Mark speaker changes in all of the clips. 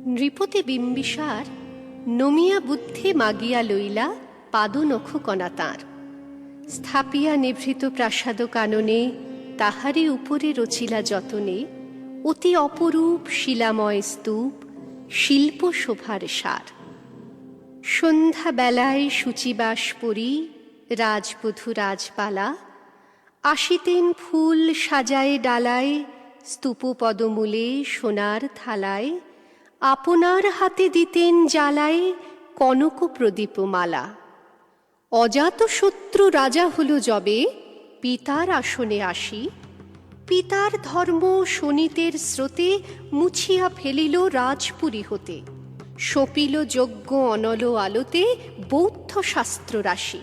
Speaker 1: নৃপতি বিম্বিসার নমিয়া বুদ্ধি মাগিয়া লইলা পাদনখ কণা তাঁর, স্থাপিয়া নিভৃত প্রাসাদ কাননে তাহারি উপরে রচিলা যতনে অতি অপরূপ শিলাময় স্তূপ, শিল্প শোভার সার। সন্ধ্যা বেলায় শুচিবাস পরি রাজবধূ রাজপালা, আসিতেন ফুল সাজায় ডালায় স্তূপ পদমূলে সোনার থালায়, আপনার হাতে দিতেন জ্বালায় কনক প্রদীপমালা। অজাত শত্রু রাজা হল যবে পিতার আসনে আসি, পিতার ধর্ম শোণিতের স্রোতে মুছিয়া ফেলিল রাজপুরী হতে, সপিল যজ্ঞ অনল আলোতে বৌদ্ধ শাস্ত্র রাশি।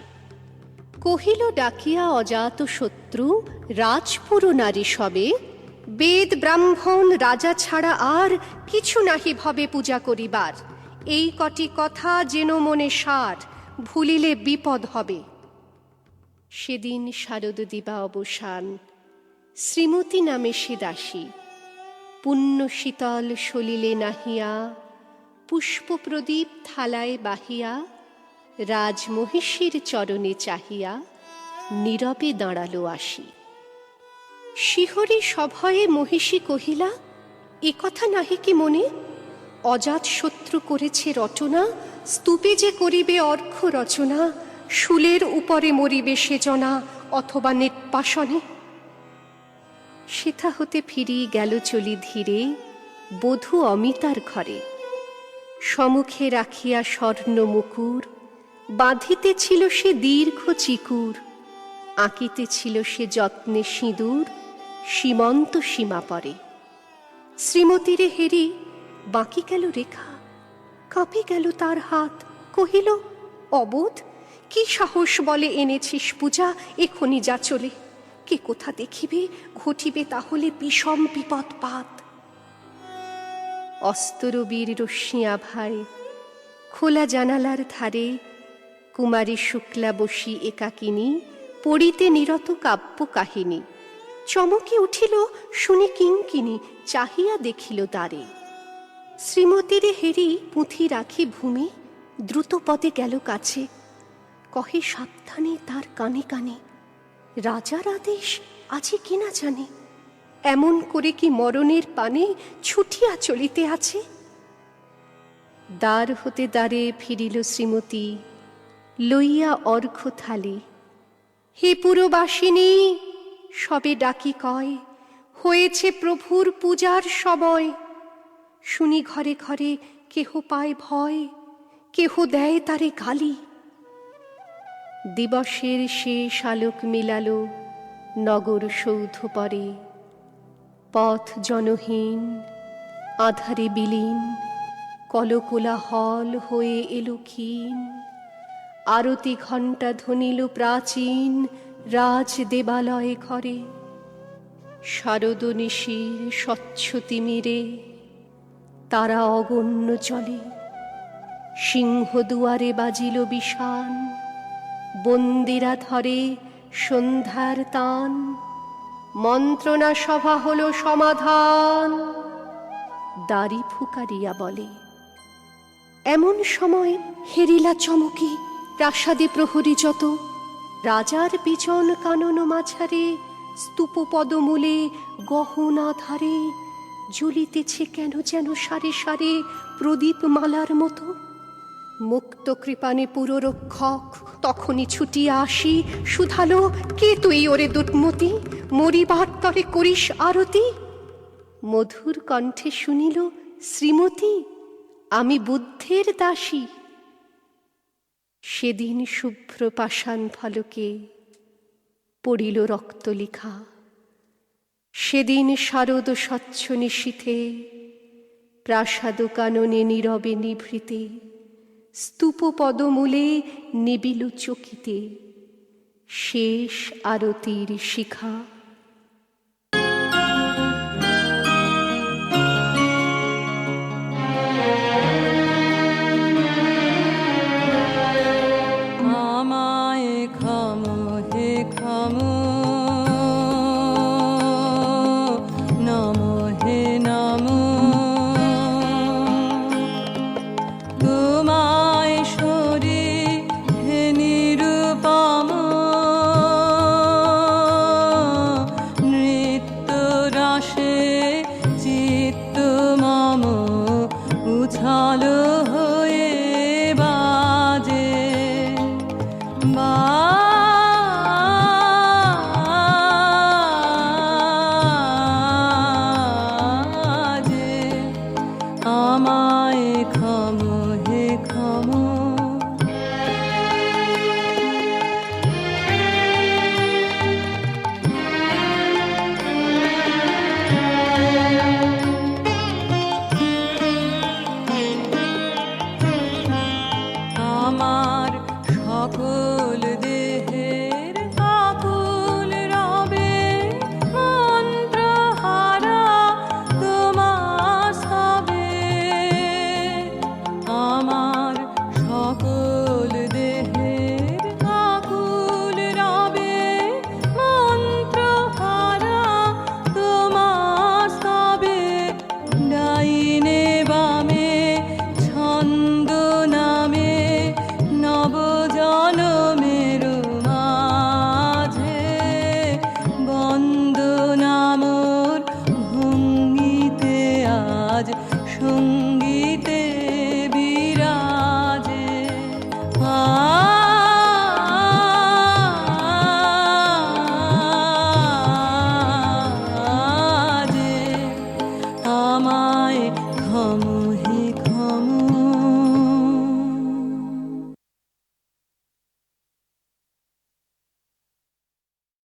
Speaker 1: কহিল ডাকিয়া অজাত শত্রু রাজপুর নারী সবে, বেদ ব্রাহ্মণ রাজা ছাড়া আর কিছু নাহি ভবে পূজা করিবার, এই কটি কথা যেন মনে সার, ভুলিলে বিপদ হবে। সেদিন শারদ দিবা অবসান, শ্রীমতী নামে সে দাসী, পুণ্য শীতল সলিলে নাহিয়া পুষ্প প্রদীপ থালায় বাহিয়া, রাজমহিষীর চরণে চাহিয়া নীরবে দাঁড়ালো আসি। শিহরি সভয়ে মহিষী কহিলা, এ কথা নাহি কি মনে, অজাত শত্রু করেছে রটনা, স্তূপে যে করিবে অর্ঘ্য রচনা, শুলের উপরে মরিবে সে জনা অথবা নির্বাসনে। সেথা হতে ফিরি গেল চলি ধীরে বধূ অমিতার ঘরে, সম্মুখে রাখিয়া স্বর্ণ মুকুর, বাঁধিতেছিল সে দীর্ঘ চিকুর, আঁকিতেছিল সে যত্নে সিঁদুর, সীমন্ত সীমা পরে। শ্রীমতীরে হেরি বাঁকি গেল রেখা, কাঁপে গেল তার হাত, কহিল অবোধ, কি সাহস বলে এনেছিস পূজা, এখনি যা চলে, কে কোথা দেখিবে, ঘটিবে তাহলে বিষম বিপদপাত। অস্তরবীর রশ্মি আভায় খোলা জানালার ধারে কুমারী শুক্লা বসি একাকিনী পড়িতে নিরত কাব্য কাহিনী, চমকে উঠিল শুনে কিঙ্কিনী, চাহিয়া দেখিল দ্বারে। শ্রীমতীরে হেরি পুঁথি রাখি ভূমি দ্রুত পদে গেল কাছে, কহে সাবধানে তার কানে কানে, রাজার আদেশ আছে কিনা জানে, এমন করে কি মরণের পানে ছুটিয়া চলিতে আছে। দ্বার হতে দ্বারে ফিরিল শ্রীমতী লইয়া অর্ঘ্য থালি, হে পুরবাসিনী সবে ডাকি কয়, হয়েছে প্রভুর পূজার সময়। শুনি ঘরে ঘরে কেহ পায় ভয়, কেহ দেয় তারে গালি। দিবসের শেষ আলোক মিলালো নগর সৌধ পরে, পথ জনহীন আধারে বিলীন, কলকোলাহল হয়ে এলো ক্ষীণ, আরতি ঘণ্টা ধ্বনিল প্রাচীন রাজ দেবালয়ে ঘরে। শারদ নিশির স্বচ্ছ তিমিরে তারা অগণ্য চলে, সিংহ দুয়ারে বাজিল বিষান, বন্দিরা ধরে সন্ধ্যার তান, মন্ত্রণা সভা হল সমাধান, দাড়ি ফুকারিয়া বলে। এমন সময় হেরিলা চমকি প্রাসাদে প্রহরী যত, রাজার বিজন কানন মাঝারে স্তূপ পদমূলে গহনা ধারে, জ্বলিতেছে কেন যেন সারে সারে প্রদীপ মালার মতো। মুক্ত কৃপানে পুররক্ষক তখনই ছুটিয়া আসি, শুধালো কে তুই ওরে দুর্মতি, মরিবার তরে করিস আরতি। মধুর কণ্ঠে শুনিল শ্রীমতী, আমি বুদ্ধের দাসী। সেদিন শুভ্র পাষাণ ফলকে পড়িল রক্তলিখা, সেদিন শারদ স্বচ্ছ নিশীথে প্রাসাদ কাননে নীরবে নিভৃতে, স্তূপ পদমূলে নিবিল চকিতে শেষ আরতির শিখা।
Speaker 2: উচ্ছ্বাসে চিত্ত মম উছালো